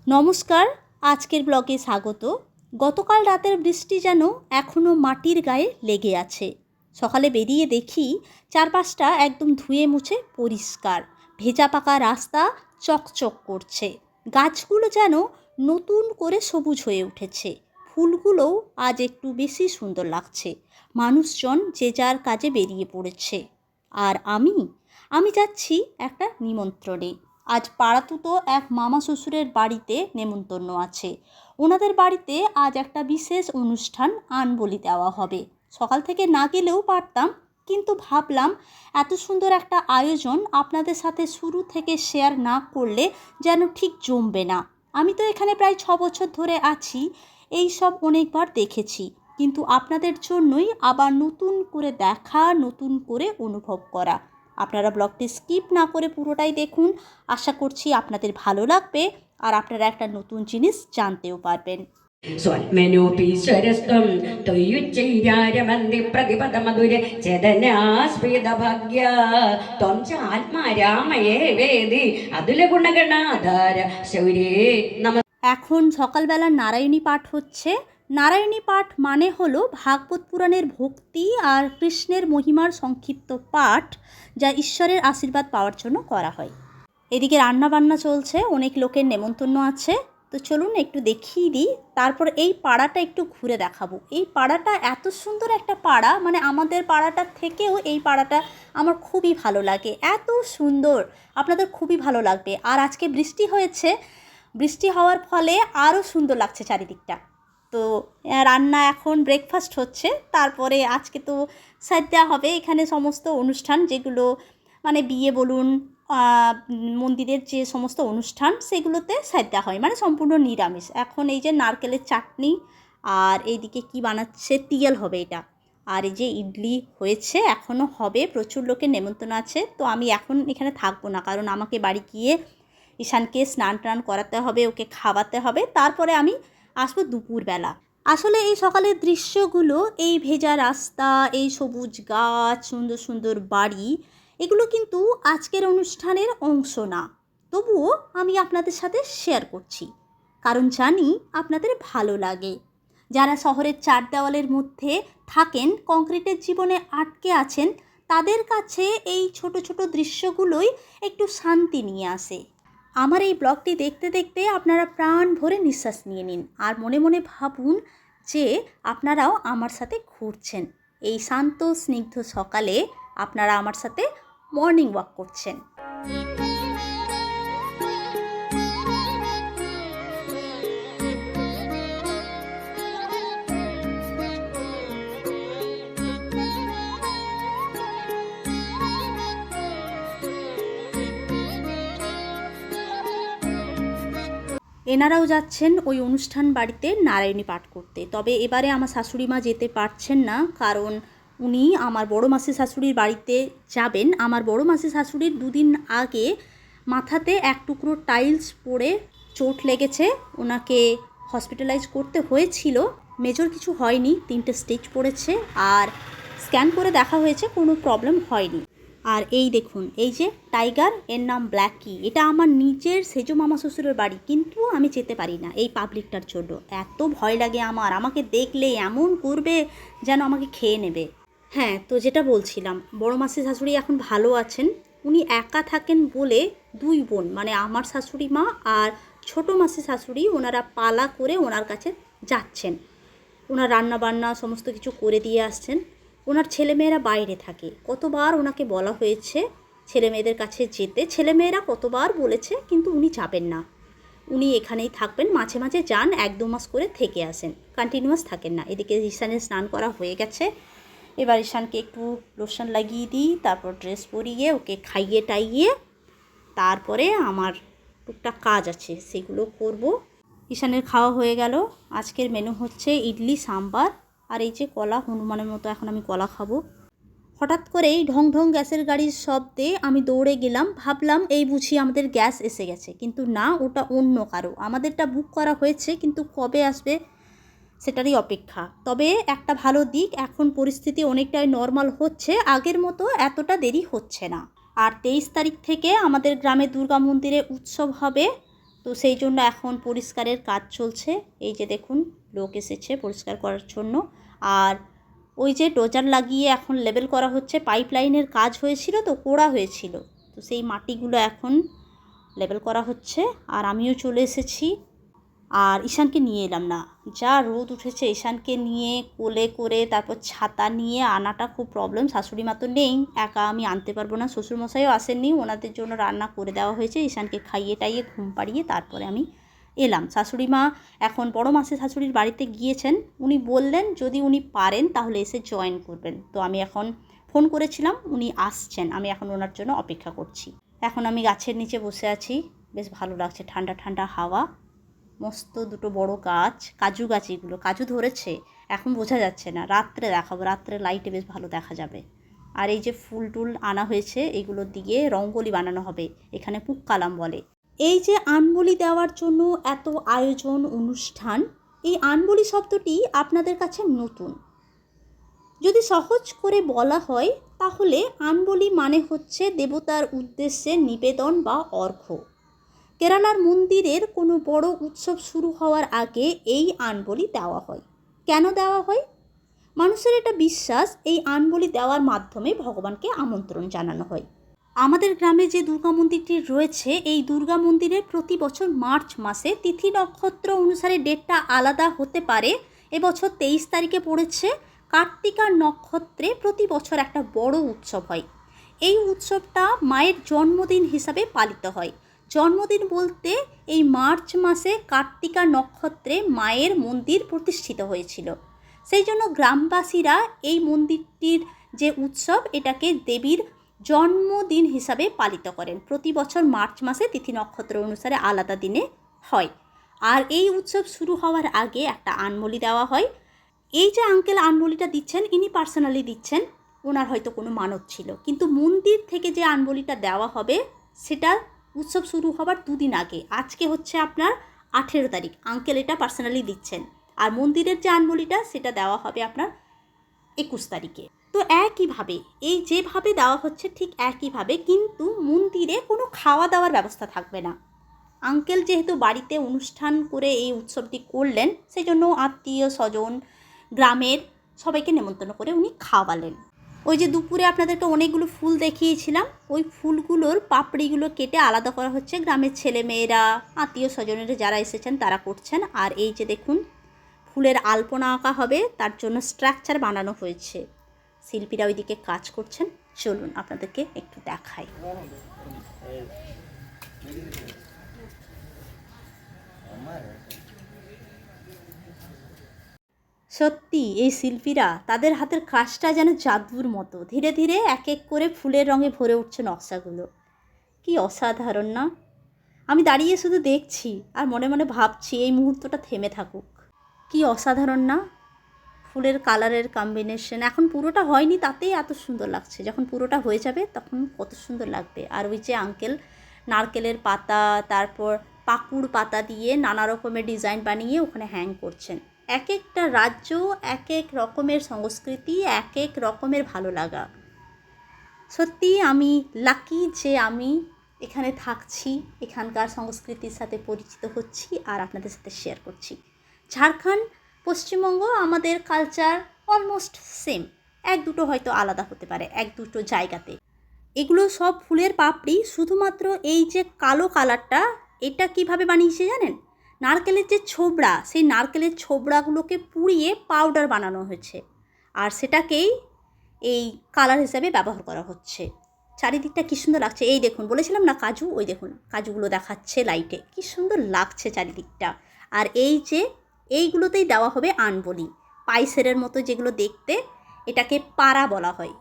নমস্কার, আজকের ব্লগে স্বাগত। গতকাল রাতের বৃষ্টি যেন এখনও মাটির গায়ে লেগে আছে। সকালে বেরিয়ে দেখি চারপাশটা একদম ধুয়ে মুছে পরিষ্কার, ভেজা পাকা রাস্তা চকচক করছে। গাছগুলো যেন নতুন করে সবুজ হয়ে উঠেছে, ফুলগুলোও আজ একটু বেশি সুন্দর লাগছে। মানুষজন যে যার কাজে বেরিয়ে পড়েছে, আর আমি যাচ্ছি একটা নিমন্ত্রণে। আজ পাড়াতুতো এক মামা শ্বশুরের বাড়িতে নেমন্তন্ন আছে। ওনাদের বাড়িতে আজ একটা বিশেষ অনুষ্ঠান আনবলি দেওয়া হবে। সকাল থেকে না গেলেও পারতাম, কিন্তু ভাবলাম এত সুন্দর একটা আয়োজন আপনাদের সাথে শুরু থেকে শেয়ার না করলে যেন ঠিক জমবে না। আমি তো এখানে প্রায় 6 বছর ধরে আছি, এই সব অনেকবার দেখেছি, কিন্তু আপনাদের জন্যই আবার নতুন করে দেখা, নতুন করে অনুভব করা। আপনারা ব্লগটি স্কিপ না করে পুরোটাই দেখুন। আশা করছি আপনাদের ভালো লাগবে আর আপনারা একটা নতুন জিনিস জানতেও পারবেন। സ്വന്മനോപീശ്വരസ്ത്വം തൊയ്യുച്ചൈര്യാരമന്തി പ്രതിപദമധുരെ ചേതനാസ്ഫീതഭാഗ്യ ത്വം ച ആത്മാരാമയേ വേദി അതുല ഗുണഗണാധാര ശൗര്യേ നമ। এখন সকালবেলা নারায়ণী পাঠ হচ্ছে। নারায়ণী পাঠ মানে হলো ভাগবত পুরাণের ভক্তি আর কৃষ্ণের মহিমার সংক্ষিপ্ত পাঠ, যা ঈশ্বরের আশীর্বাদ পাওয়ার জন্য করা হয়। এদিকে রান্নাবান্না চলছে, অনেক লোকের নেমন্তন্ন আছে। তো চলুন একটু দেখিয়ে দিই, তারপর এই পাড়াটা একটু ঘুরে দেখাবো। এই পাড়াটা এত সুন্দর একটা পাড়া, মানে আমাদের পাড়াটার থেকেও এই পাড়াটা আমার খুবই ভালো লাগে, এত সুন্দর, আপনাদের খুবই ভালো লাগবে। আর আজকে বৃষ্টি হয়েছে, বৃষ্টি হওয়ার ফলে আরও সুন্দর লাগছে চারিদিকটা। তো রান্না এখন ব্রেকফাস্ট হচ্ছে, তারপরে আজকে তো সাদ্যা হবে। এখানে সমস্ত অনুষ্ঠান, যেগুলো মানে বিয়ে বলুন, মন্দিরের যে সমস্ত অনুষ্ঠান, সেগুলোতে সাদ্যা হয়, মানে সম্পূর্ণ নিরামিষ। এখন এই যে নারকেলের চাটনি, আর এইদিকে কি বানাচ্ছে, তিয়াল হবে এটা। আর এই যে ইডলি হয়েছে, এখনও হবে, প্রচুর লোকের নেমন্তন্ন আছে। তো আমি এখন এখানে থাকবো না, কারণ আমাকে বাড়ি গিয়ে ঈশানকে স্নান টান করাতে হবে, ওকে খাওয়াতে হবে, তারপরে আমি আসবো দুপুরবেলা। আসলে এই সকালের দৃশ্যগুলো, এই ভেজা রাস্তা, এই সবুজ গাছ, সুন্দর সুন্দর বাড়ি, এগুলো কিন্তু আজকের অনুষ্ঠানের অংশ না। তবুও আমি আপনাদের সাথে শেয়ার করছি, কারণ জানি আপনাদের ভালো লাগে। যারা শহরের চার দেওয়ালের মধ্যে থাকেন, কংক্রিটের জীবনে আটকে আছেন, তাদের কাছে এই ছোট ছোট দৃশ্যগুলোই একটু শান্তি নিয়ে আসে। আমার এই ব্লগটি দেখতে দেখতে আপনারা প্রাণ ভরে নিঃশ্বাস নিয়ে নিন, আর মনে মনে ভাবুন যে আপনারাও আমার সাথে ঘুরছেন। এই শান্ত স্নিগ্ধ সকালে আপনারা আমার সাথে মর্নিং ওয়াক করছেন। এনারাও যাচ্ছেন ওই অনুষ্ঠান বাড়িতে নারায়ণী পাঠ করতে। তবে এবারে আমার শাশুড়ি মা যেতে পারছেন না, কারণ উনি আমার বড় মাসি শাশুড়ির বাড়িতে যাবেন। আমার বড় মাসি শাশুড়ির 2 দিন আগে মাথাতে এক টুকরো টাইলস পড়ে চোট লেগেছে, ওনাকে হসপিটালাইজ করতে হয়েছিল। মেজর কিছু হয়নি, 3টে স্টিচ পড়েছে, আর স্ক্যান করে দেখা হয়েছে কোনো প্রবলেম হয়নি। আর এই দেখুন, এই যে টাইগার, এর নাম ব্ল্যাকি। এটা আমার নিজের সেজো মামা শ্বশুরের বাড়ি, কিন্তু আমি যেতে পারি না এই পাবলিকটার জন্য। এত ভয় লাগে আমার, আমাকে দেখলে এমন করবে যেন আমাকে খেয়ে নেবে। হ্যাঁ, তো যেটা বলছিলাম, বড় মাসি শাশুড়ি এখন ভালো আছেন। উনি একা থাকেন বলে 2 বোন, মানে আমার শাশুড়ি মা আর ছোটো মাসি শাশুড়ি, ওনারা পালা করে ওনার কাছে যাচ্ছেন। ওনার রান্না বান্না সমস্ত কিছু করে দিয়ে আসছেন। ওনার ছেলেমেয়েরা বাইরে থাকে, কতবার ওনাকে বলা হয়েছে ছেলেমেয়েদের কাছে যেতে, ছেলেমেয়েরা কতবার বলেছে, কিন্তু উনি যাবেন না। উনি এখানেই থাকবেন, মাঝে মাঝে যান, 1-2 মাস করে থেকে আসেন, কন্টিনিউয়াস থাকেন না। এদিকে ঈশানের স্নান করা হয়ে গেছে, এবার ঈশানকে একটু লোশন লাগিয়ে দিই, তারপর ড্রেস পরিয়ে ওকে খাইয়ে টাইয়ে তারপরে আমার টুকটাক কাজ আছে সেগুলো করব। ঈশানের খাওয়া হয়ে গেল। আজকের মেনু হচ্ছে ইডলি সাম্বার, আর এই যে কলা, হনুমানের মতো এখন আমি কলা খাবো। হঠাৎ করেই ঢং ঢং গ্যাসের গাড়ির শব্দে আমি দৌড়ে গেলাম, ভাবলাম এই বুঝি আমাদের গ্যাস এসে গেছে, কিন্তু না, ওটা অন্য কারো। আমাদেরটা বুক করা হয়েছে, কিন্তু কবে আসবে সেটারই অপেক্ষা। তবে একটা ভালো দিক, এখন পরিস্থিতি অনেকটাই নর্মাল হচ্ছে, আগের মতো এতটা দেরি হচ্ছে না। আর 23 তারিখ থেকে আমাদের গ্রামে দুর্গা মন্দিরে উৎসব হবে। তো সেই জন্য এখন পরিষ্কারের কাজ চলছে। এই যে দেখুন লোক এসেছে পরিষ্কার করার জন্য। আর ওই যে ডোজার লাগিয়ে এখন লেবেল করা হচ্ছে, পাইপলাইনের কাজ হয়েছিল তো কোড়া হয়েছিল, তো সেই মাটিগুলো এখন লেবেল করা হচ্ছে। আর আমিও চলে এসেছি, আর ঈশানকে নিয়ে এলাম না, যা রোদ উঠেছে ঈশানকে নিয়ে কোলে করে তারপর ছাতা নিয়ে আনাটা খুব প্রবলেম। শাশুড়ি মা তো নেই, একা আমি আনতে পারবো না, শ্বশুরমশাইও আসেননি, ওনাদের জন্য রান্না করে দেওয়া হয়েছে। ঈশানকে খাইয়ে টাইয়ে ঘুম পাড়িয়ে তারপরে আমি এলাম। শাশুড়ি মা এখন বড় মাসি শাশুড়ির বাড়িতে গিয়েছেন, উনি বললেন যদি উনি পারেন তাহলে এসে জয়েন করবেন। তো আমি এখন ফোন করেছিলাম, উনি আসছেন, আমি এখন ওনার জন্য অপেক্ষা করছি। এখন আমি গাছের নিচে বসে আছি, বেশ ভালো লাগছে, ঠান্ডা ঠান্ডা হাওয়া, মস্ত দুটো বড় গাছ, কাজু গাছ, এগুলো কাজু ধরেছে, এখন বোঝা যাচ্ছে না, রাত্রে দেখাবো, রাত্রে লাইটে বেশ ভালো দেখা যাবে। আর এই যে ফুল টুল আনা হয়েছে, এগুলো দিয়ে রঙ্গোলি বানানো হবে, এখানে পুক্কালাম বলে। এই যে আনবলি দেওয়ার জন্য এত আয়োজন অনুষ্ঠান, এই আনবলি শব্দটি আপনাদের কাছে নতুন। যদি সহজ করে বলা হয় তাহলে আনবলি মানে হচ্ছে দেবতার উদ্দেশ্যে নিবেদন বা অর্ঘ্য। কেরালার মন্দিরের কোনো বড় উৎসব শুরু হওয়ার আগে এই আনবলি দেওয়া হয়। কেন দেওয়া হয়? মানুষের এটা বিশ্বাস, এই আনবলি দেওয়ার মাধ্যমে ভগবানকে আমন্ত্রণ জানানো হয়। আমাদের গ্রামে যে দুর্গা মন্দিরটি রয়েছে, এই দুর্গা মন্দিরে প্রতি বছর মার্চ মাসে তিথি নক্ষত্র অনুসারে ডেটটা আলাদা হতে পারে। এবছর 23 তারিখে পড়েছে, কার্তিকা নক্ষত্রে প্রতি বছর একটা বড় উৎসব হয়। এই উৎসবটা মায়ের জন্মদিন হিসাবে পালিত হয়। জন্মদিন বলতে এই মার্চ মাসে কার্তিকা নক্ষত্রে মায়ের মন্দির প্রতিষ্ঠিত হয়েছিল, সেই জন্য গ্রামবাসীরা এই মন্দিরটির যে উৎসব এটাকে দেবীর জন্মদিন হিসাবে পালিত করেন। প্রতি বছর মার্চ মাসে তিথি নক্ষত্র অনুসারে আলাদা দিনে হয়। আর এই উৎসব শুরু হওয়ার আগে একটা আনবলি দেওয়া হয়। এই যে আঙ্কেল আনবলিটা দিচ্ছেন, ইনি পার্সোনালি দিচ্ছেন, ওনার হয়তো কোনো মানত ছিল, কিন্তু মন্দির থেকে যে আনবলিটা দেওয়া হবে সেটা উৎসব শুরু হবার 2 দিন আগে, আজকে হচ্ছে আপনার 18 তারিখ, আঙ্কেল এটা পার্সোনালি দিচ্ছেন। আর মন্দিরের যে আনবলিটা সেটা দেওয়া হবে আপনার 21 তারিখে। তো একইভাবে এই যেভাবে দেওয়া হচ্ছে ঠিক একইভাবে, কিন্তু মন্দিরে কোনো খাওয়া দাওয়ার ব্যবস্থা থাকবে না। আঙ্কেল যেহেতু বাড়িতে অনুষ্ঠান করে এই উৎসবটি করলেন, সেই জন্য আত্মীয় স্বজন গ্রামের সবাইকে নেমন্তন্ন করে উনি খাওয়ালেন। ওই যে দুপুরে আপনাদেরকে অনেকগুলো ফুল দেখিয়েছিলাম, ওই ফুলগুলোর পাপড়িগুলো কেটে আলাদা করা হচ্ছে, গ্রামের ছেলে মেয়েরা আত্মীয় স্বজনেরা যারা এসেছেন তারা করছেন। আর এই যে দেখুন ফুলের আলপনা আঁকা হবে, তার জন্য স্ট্রাকচার বানানো হয়েছে, শিল্পীরা ওইদিকে কাজ করছেন। চলুন আপনাদেরকে একটু দেখাই। সত্যি এই শিল্পীরা, তাদের হাতের কাজটা যেন জাদুর মতো, ধীরে ধীরে এক এক করে ফুলের রঙে ভরে উঠছে নকশাগুলো। কি অসাধারণ না? আমি দাঁড়িয়ে শুধু দেখছি আর মনে মনে ভাবছি এই মুহূর্তটা থেমে থাকুক। কি অসাধারণ না? ফুলের কালারের কম্বিনেশন, এখন পুরোটা হয়নি তাতেই এত সুন্দর লাগছে, যখন পুরোটা হয়ে যাবে তখন কত সুন্দর লাগবে। আর ওই যে আঙ্কেল নারকেলের পাতা, তারপর পাকুড় পাতা দিয়ে নানা রকমের ডিজাইন বানিয়ে ওখানে হ্যাং করছেন। এক একটা রাজ্য এক এক রকমের সংস্কৃতি, এক এক রকমের ভালো লাগা। সত্যি আমি লাকি যে আমি এখানে থাকছি, এখানকার সংস্কৃতির সাথে পরিচিত হচ্ছি আর আপনাদের সাথে শেয়ার করছি। ঝাড়খণ্ড, পশ্চিমবঙ্গ, আমাদের কালচার অলমোস্ট সেম, এক দুটো হয়তো আলাদা হতে পারে এক দুটো জায়গাতে। এগুলো সব ফুলের পাপড়ি, শুধুমাত্র এই যে কালো কালারটা, এটা কিভাবে বানিয়েছে জানেন? নারকেলের যে ছোবড়া, সেই নারকেলের ছোবড়াগুলোকে পুড়িয়ে পাউডার বানানো হয়েছে, আর সেটাকেই এই কালার হিসাবে ব্যবহার করা হচ্ছে। চারিদিকটা কী সুন্দর লাগছে। এই দেখুন, বলেছিলাম না কাজু, ওই দেখুন কাজুগুলো দেখাচ্ছে লাইটে, কী সুন্দর লাগছে চারিদিকটা। আর এই যে এইগুলোতেই দেওয়া হবে আনবলি, পাইসেরের মতো যেগুলো দেখতে, এটাকে পাড়া বলা হয়।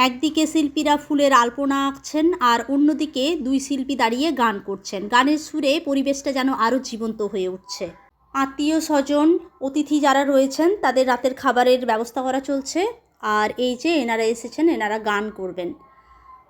একদিকে শিল্পীরা ফুলের আলপনা আঁকছেন আর অন্যদিকে 2 শিল্পী দাঁড়িয়ে গান করছেন। গানের সুরে পরিবেশটা যেন আরও জীবন্ত হয়ে উঠছে। আত্মীয় স্বজন অতিথি যারা রয়েছেন তাদের রাতের খাবারের ব্যবস্থা করা চলছে। আর এই যে এনারা এসেছেন, এনারা গান করবেন।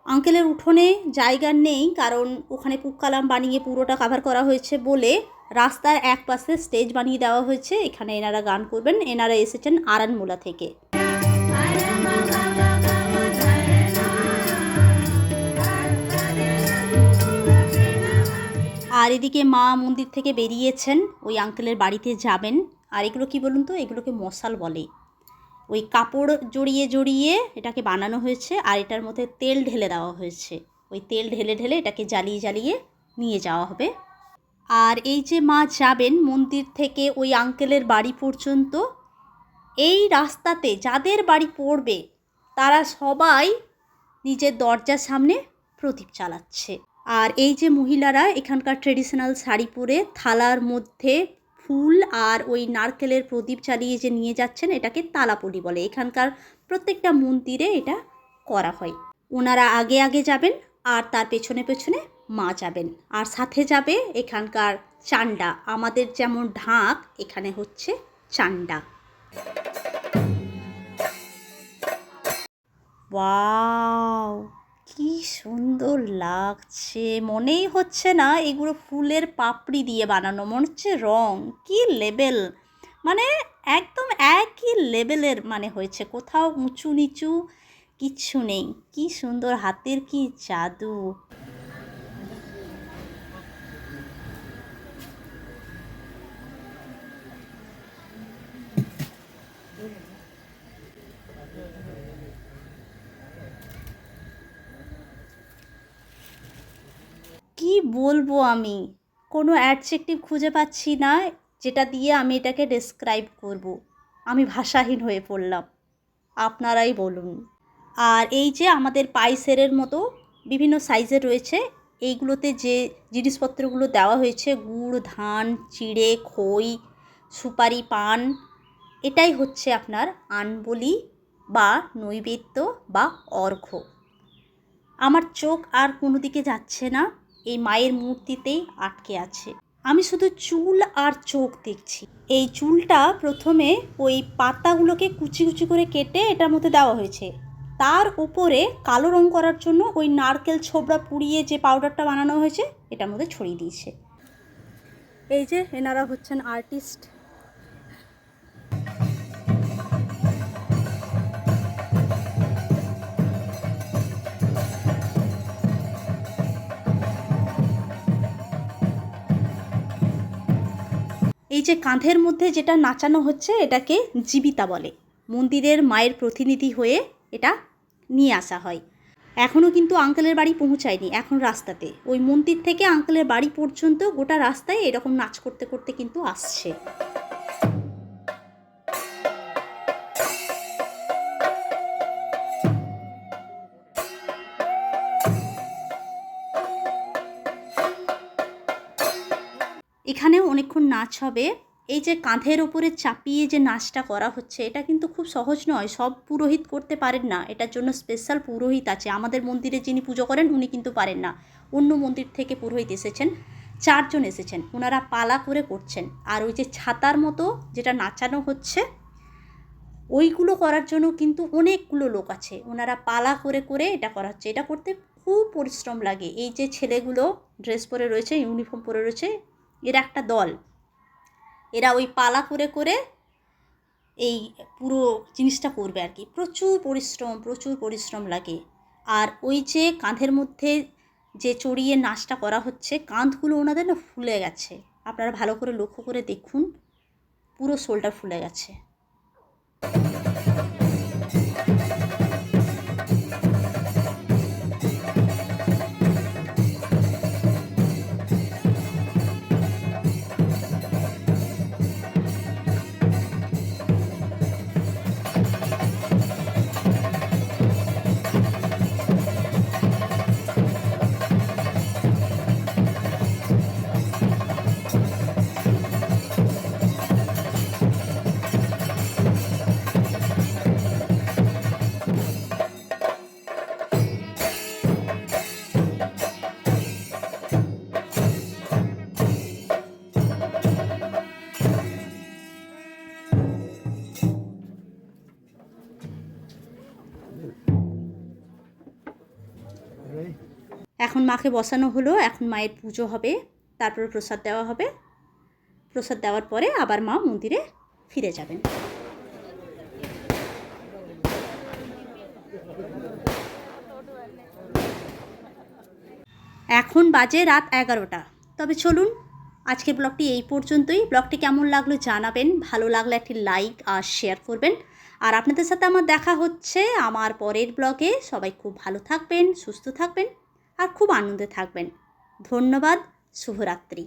আঙ্কেলের উঠোনে জায়গা নেই, কারণ ওখানে পুক্কালাম বানিয়ে পুরোটা কাভার করা হয়েছে বলে রাস্তার এক পাশে স্টেজ বানিয়ে দেওয়া হয়েছে। এখানে এনারা গান করবেন। এনারা এসেছেন আরানমুলা থেকে। আর এদিকে মা মন্দির থেকে বেরিয়েছেন, ওই আঙ্কেলের বাড়িতে যাবেন। আর এগুলো কি বলুন তো, এগুলোকে মশাল বলে। ওই কাপড় জড়িয়ে জড়িয়ে এটাকে বানানো হয়েছে, আর এটার মধ্যে তেল ঢেলে দেওয়া হয়েছে। ওই তেল ঢেলে ঢেলে এটাকে জ্বালিয়ে জ্বালিয়ে নিয়ে যাওয়া হবে। আর এই যে মা যাবেন মন্দির থেকে ওই আঙ্কেলের বাড়ি পর্যন্ত, এই রাস্তাতে যাদের বাড়ি পড়বে তারা সবাই নিজের দরজার সামনে প্রদীপ জ্বালাচ্ছে। আর এই যে মহিলারা এখানকার ট্রেডিশনাল শাড়ি পরে থালার মধ্যে ফুল আর ওই নারকেলের প্রদীপ জ্বালিয়ে যে নিয়ে যাচ্ছেন, এটাকে তালাপলি বলে। এখানকার প্রত্যেকটা মন্দিরে এটা করা হয়। ওনারা আগে আগে যাবেন আর তার পেছনে পেছনে মা যাবেন, আর সাথে যাবে এখানকার চান্ডা। আমাদের যেমন ঢাক, এখানে হচ্ছে চান্ডা। ওয়াও, কি সুন্দর লাগছে! মনেই হচ্ছে না এগুলো ফুলের পাপড়ি দিয়ে বানানো, মনে হচ্ছে রং। কি লেভেল, মানে একদম একই লেভেলের মানে হয়েছে, কোথাও উঁচু নিচু কিচ্ছু নেই। কি সুন্দর, হাতের কি জাদু! কি বলবো আমি, কোনো অ্যাডজেক্টিভ খুঁজে পাচ্ছি না যেটা দিয়ে আমি এটাকে ডেসক্রাইব করব। আমি ভাষাহীন হয়ে পড়লাম, আপনারাই বলুন। আর এই যে আমাদের পাইসেরের মতো বিভিন্ন সাইজের রয়েছে, এইগুলোতে যে জিনিসপত্রগুলো দেওয়া হয়েছে, গুড়, ধান, চিড়ে, খই, সুপারি, পান, এটাই হচ্ছে আপনার আনবলি বা নৈবেদ্য বা অর্ঘ্য। আমার চোখ আর কোনো দিকে যাচ্ছে না, এই মায়ের মূর্তিতেই আটকে আছে। আমি শুধু চুল আর চোখ দেখছি। এই চুলটা প্রথমে ওই পাতাগুলোকে কুচি কুচি করে কেটে এটার মধ্যে দেওয়া হয়েছে। তার উপরে কালো রং করার জন্য ওই নারকেল ছোবড়া পুড়িয়ে যে পাউডারটা বানানো হয়েছে এটার মধ্যে ছড়িয়ে দিয়েছে। এই যে এনারা হচ্ছেন আর্টিস্ট। এই যে কাঁধের মধ্যে যেটা নাচানো হচ্ছে এটাকে জীবিতা বলে। মন্দিরের মায়ের প্রতিনিধি হয়ে এটা নিয়ে আসা হয়। এখনও কিন্তু আঙ্কেলের বাড়ি পৌঁছায়নি, এখন রাস্তাতে। ওই মন্দির থেকে আঙ্কেলের বাড়ি পর্যন্ত গোটা রাস্তায় এরকম নাচ করতে করতে কিন্তু আসছে। এখানেও অনেকক্ষণ নাচ হবে। এই যে কাঁধের ওপরে চাপিয়ে যে নাচটা করা হচ্ছে, এটা কিন্তু খুব সহজ নয়, সব পুরোহিত করতে পারেন না। এটার জন্য স্পেশাল পুরোহিত আছে। আমাদের মন্দিরে যিনি পুজো করেন উনি কিন্তু পারেন না। অন্য মন্দির থেকে পুরোহিত এসেছেন, 4 জন এসেছেন, ওনারা পালা করে করছেন। আর ওই যে ছাতার মতো যেটা নাচানো হচ্ছে, ওইগুলো করার জন্য কিন্তু অনেকগুলো লোক আছে, ওনারা পালা করে করে এটা করা হচ্ছে। এটা করতে খুব পরিশ্রম লাগে। এই যে ছেলেগুলো ড্রেস পরে রয়েছে, ইউনিফর্ম পরে রয়েছে, এরা একটা দল। এরা ওই পালা করে করে এই পুরো জিনিসটা করবে আর কি। প্রচুর পরিশ্রম লাগে। আর ওই যে কাঁধের মধ্যে যে চড়িয়ে নাচটা করা হচ্ছে, কাঁধগুলো ওনাদের না ফুলে গেছে। আপনারা ভালো করে লক্ষ্য করে দেখুন, পুরো শোল্ডার ফুলে গেছে। এখন মাকে বসানো হলো, এখন মায়ের পুজো হবে, তারপর প্রসাদ দেওয়া হবে। প্রসাদ দেওয়ার পরে আবার মা মন্দিরে ফিরে যাবেন। এখন বাজে রাত 11টা। তবে চলুন, আজকের ব্লগটি এই পর্যন্তই। ব্লগটি কেমন লাগলো জানাবেন, ভালো লাগলে একটি লাইক আর শেয়ার করবেন। আর আপনাদের সাথে আমার দেখা হচ্ছে আমার পরের ব্লগে। সবাই খুব ভালো থাকবেন, সুস্থ থাকবেন আর খুব আনন্দে থাকবেন। ধন্যবাদ, শুভরাত্রি।